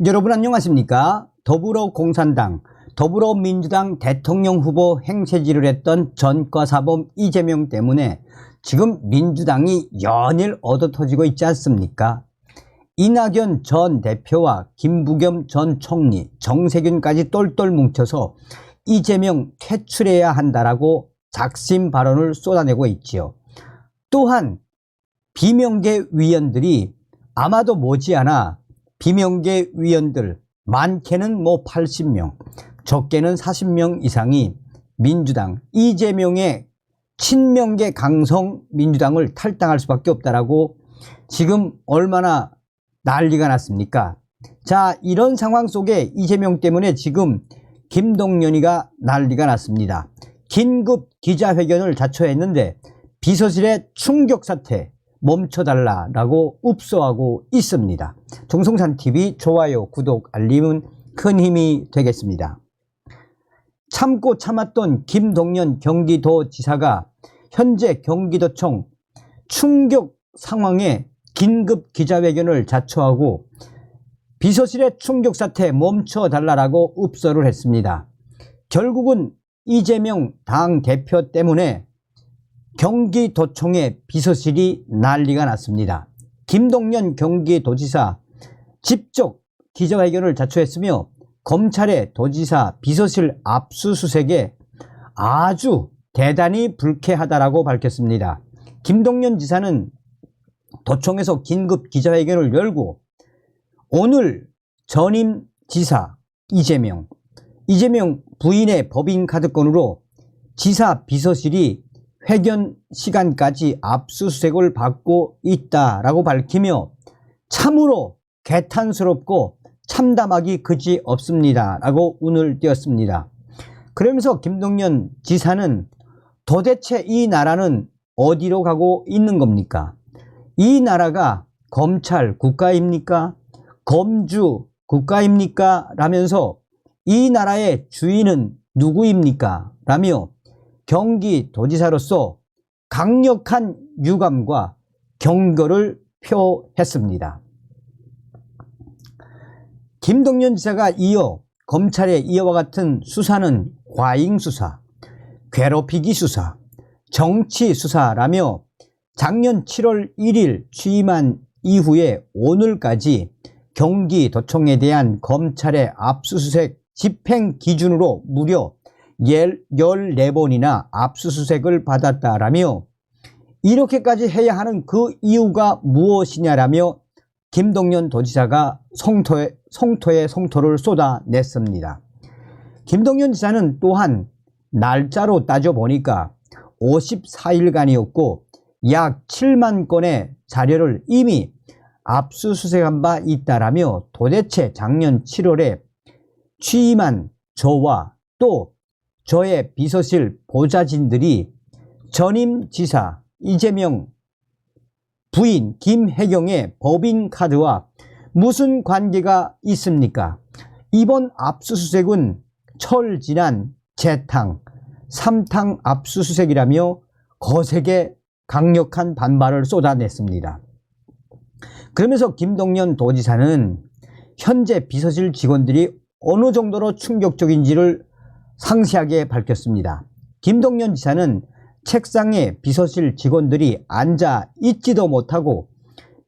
여러분 안녕하십니까? 더불어공산당, 더불어민주당 대통령 후보 행세지를 했던 전과사범 이재명 때문에 지금 민주당이 연일 얻어터지고 있지 않습니까? 이낙연 전 대표와 김부겸 전 총리, 정세균까지 똘똘 뭉쳐서 이재명 퇴출해야 한다라고 작심 발언을 쏟아내고 있지요. 또한 비명계 위원들이 아마도 머지않아 비명계 위원들 많게는 80명, 적게는 40명 이상이 민주당 이재명의 친명계 강성 민주당을 탈당할 수밖에 없다라고 지금 얼마나 난리가 났습니까? 자, 이런 상황 속에 이재명 때문에 지금 김동연이가 난리가 났습니다. 긴급 기자회견을 자초했는데 비서실의 충격 사태 멈춰달라라고 읍소하고 있습니다. 정성산TV 좋아요, 구독, 알림은 큰 힘이 되겠습니다. 참고 참았던 김동연 경기도지사가 현재 경기도청 충격 상황에 긴급 기자회견을 자초하고 비서실의 충격 사태 멈춰달라고 읍소를 했습니다. 결국은 이재명 당대표 때문에 경기도청의 비서실이 난리가 났습니다. 김동연 경기도지사 직접 기자회견을 자초했으며 검찰의 도지사 비서실 압수수색에 아주 대단히 불쾌하다라고 밝혔습니다. 김동연 지사는 도청에서 긴급 기자회견을 열고 오늘 전임 지사 이재명 부인의 법인카드건으로 지사 비서실이 회견 시간까지 압수수색을 받고 있다라고 밝히며 참으로 개탄스럽고 참담하기 그지 없습니다 라고 운을 띄웠습니다. 그러면서 김동연 지사는 도대체 이 나라는 어디로 가고 있는 겁니까? 이 나라가 검찰 국가입니까? 검주 국가입니까? 라면서 이 나라의 주인은 누구입니까? 라며 경기도지사로서 강력한 유감과 경고를 표했습니다. 김동연 지사가 이어 검찰의 이와 같은 수사는 과잉수사, 괴롭히기 수사, 정치 수사라며 작년 7월 1일 취임한 이후에 오늘까지 경기도청에 대한 검찰의 압수수색 집행 기준으로 무려 14번이나 압수수색을 받았다라며 이렇게까지 해야 하는 그 이유가 무엇이냐라며 김동연 도지사가 성토에 성토를 쏟아냈습니다. 김동연 지사는 또한 날짜로 따져보니까 54일간이었고 약 7만 건의 자료를 이미 압수수색한 바 있다라며 도대체 작년 7월에 취임한 저와 또 저의 비서실 보좌진들이 전임 지사 이재명 부인 김혜경의 법인카드와 무슨 관계가 있습니까? 이번 압수수색은 철지난 재탕, 삼탕 압수수색이라며 거세게 강력한 반발을 쏟아냈습니다. 그러면서 김동연 도지사는 현재 비서실 직원들이 어느 정도로 충격적인지를 상세하게 밝혔습니다. 김동연 지사는 책상에 비서실 직원들이 앉아 있지도 못하고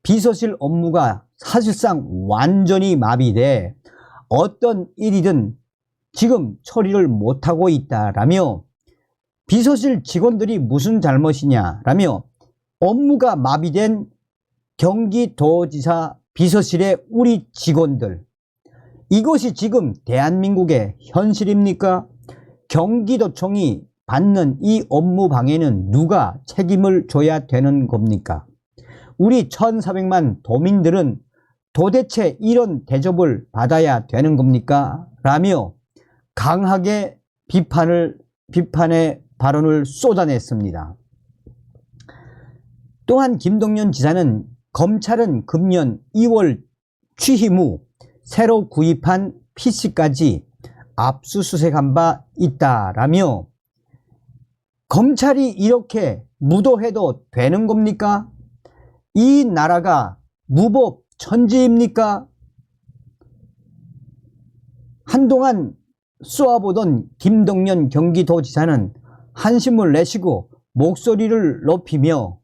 비서실 업무가 사실상 완전히 마비돼 어떤 일이든 지금 처리를 못하고 있다라며 비서실 직원들이 무슨 잘못이냐라며 업무가 마비된 경기도지사 비서실의 우리 직원들, 이것이 지금 대한민국의 현실입니까? 경기도청이 받는 이 업무 방해는 누가 책임을 져야 되는 겁니까? 우리 1400만 도민들은 도대체 이런 대접을 받아야 되는 겁니까? 라며 강하게 비판의 발언을 쏟아냈습니다. 또한 김동연 지사는 검찰은 금년 2월 취임 후 새로 구입한 PC까지 압수수색한 바 있다라며 검찰이 이렇게 무도해도 되는 겁니까? 이 나라가 무법 천지입니까? 한동안 쏘아보던 김동연 경기도지사는 한심을 내쉬고 목소리를 높이며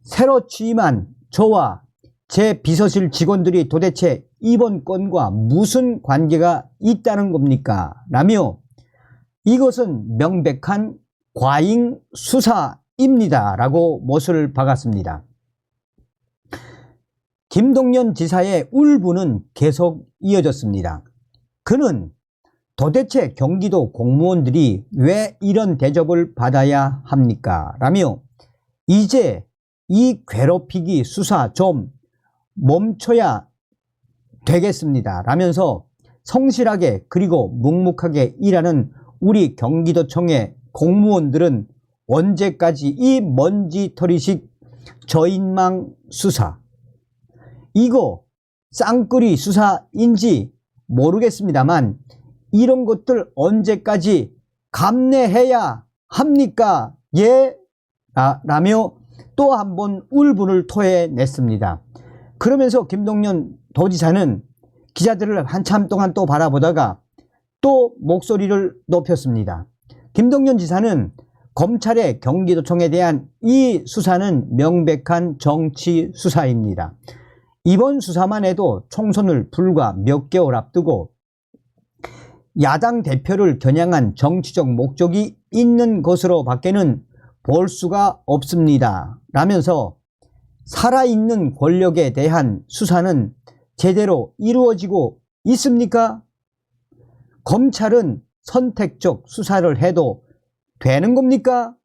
새로 취임한 저와 제 비서실 직원들이 도대체 이번 건과 무슨 관계가 있다는 겁니까? 라며 이것은 명백한 과잉 수사입니다. 라고 못을 박았습니다. 김동연 지사의 울분은 계속 이어졌습니다. 그는 도대체 경기도 공무원들이 왜 이런 대접을 받아야 합니까? 라며 이제 이 괴롭히기 수사 좀 멈춰야 되겠습니다. 라면서 성실하게 그리고 묵묵하게 일하는 우리 경기도청의 공무원들은 언제까지 이 먼지털이식 저인망 수사, 이거 쌍끌이 수사인지 모르겠습니다만 이런 것들 언제까지 감내해야 합니까? 예? 라며 또 한 번 울분을 토해냈습니다. 그러면서 김동연 도지사는 기자들을 한참 동안 또 바라보다가 또 목소리를 높였습니다. 김동연 지사는 검찰의 경기도청에 대한 이 수사는 명백한 정치 수사입니다. 이번 수사만 해도 총선을 불과 몇 개월 앞두고 야당 대표를 겨냥한 정치적 목적이 있는 것으로 밖에는 볼 수가 없습니다. 라면서 살아있는 권력에 대한 수사는 제대로 이루어지고 있습니까? 검찰은 선택적 수사를 해도 되는 겁니까?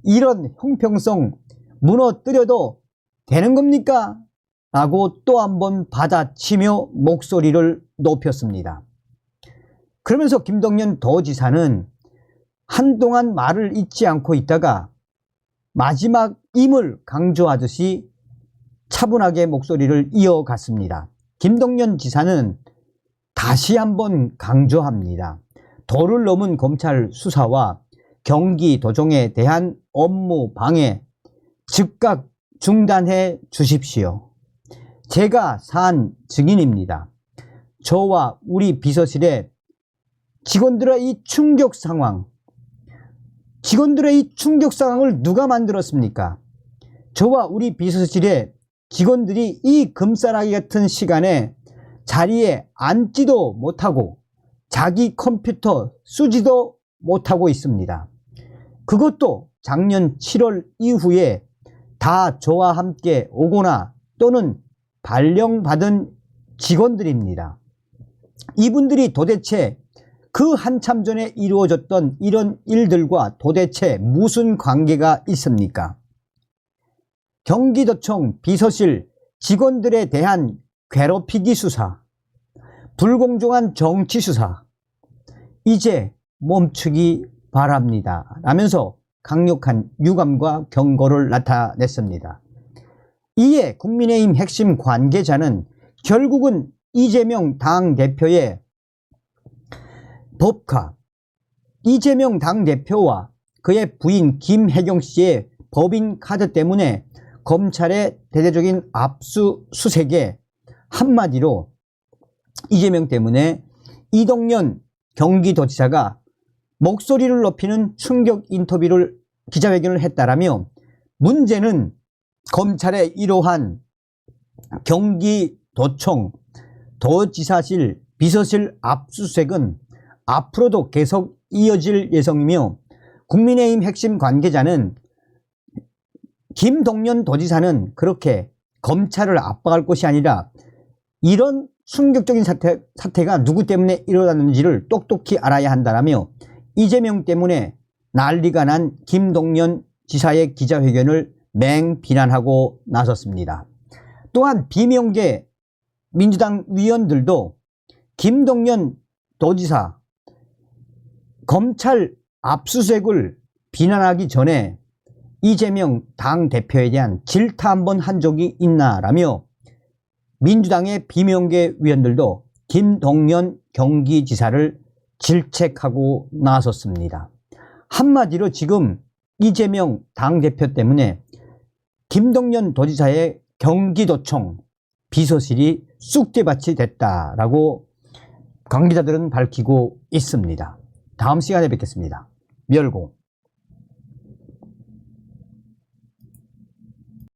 이런 형평성 무너뜨려도 되는 겁니까? 라고 또 한 번 받아치며 목소리를 높였습니다. 그러면서 김동연 도지사는 한동안 말을 잇지 않고 있다가 마지막 임을 강조하듯이 차분하게 목소리를 이어갔습니다. 김동연 지사는 다시 한번 강조합니다. 도를 넘은 검찰 수사와 경기도정에 대한 업무 방해 즉각 중단해 주십시오. 제가 산 증인입니다. 저와 우리 비서실의 직원들의 이 충격 상황, 직원들의 이 충격 상황을 누가 만들었습니까? 저와 우리 비서실의 직원들이 이 금싸라기 같은 시간에 자리에 앉지도 못하고 자기 컴퓨터 쓰지도 못하고 있습니다. 그것도 작년 7월 이후에 다 저와 함께 오거나 또는 발령받은 직원들입니다. 이분들이 도대체 그 한참 전에 이루어졌던 이런 일들과 도대체 무슨 관계가 있습니까? 경기도청 비서실 직원들에 대한 괴롭히기 수사, 불공정한 정치 수사, 이제 멈추기 바랍니다. 라면서 강력한 유감과 경고를 나타냈습니다. 이에 국민의힘 핵심 관계자는 결국은 이재명 당대표의 법카, 이재명 당대표와 그의 부인 김혜경 씨의 법인 카드 때문에 검찰의 대대적인 압수수색에 한마디로 이재명 때문에 이동연 경기도지사가 목소리를 높이는 충격 인터뷰를 기자회견을 했다라며 문제는 검찰의 이러한 경기도청, 도지사실, 비서실 압수수색은 앞으로도 계속 이어질 예정이며 국민의힘 핵심 관계자는 김동연 도지사는 그렇게 검찰을 압박할 것이 아니라 이런 충격적인 사태가 누구 때문에 일어났는지를 똑똑히 알아야 한다라며 이재명 때문에 난리가 난 김동연 지사의 기자회견을 맹비난하고 나섰습니다. 또한 비명계 민주당 위원들도 김동연 도지사 검찰 압수수색을 비난하기 전에 이재명 당대표에 대한 질타 한번 한 적이 있나라며 민주당의 비명계 위원들도 김동연 경기지사를 질책하고 나섰습니다. 한마디로 지금 이재명 당대표 때문에 김동연 도지사의 경기도청 비서실이 쑥대밭이 됐다라고 관계자들은 밝히고 있습니다. 다음 시간에 뵙겠습니다. 멸공.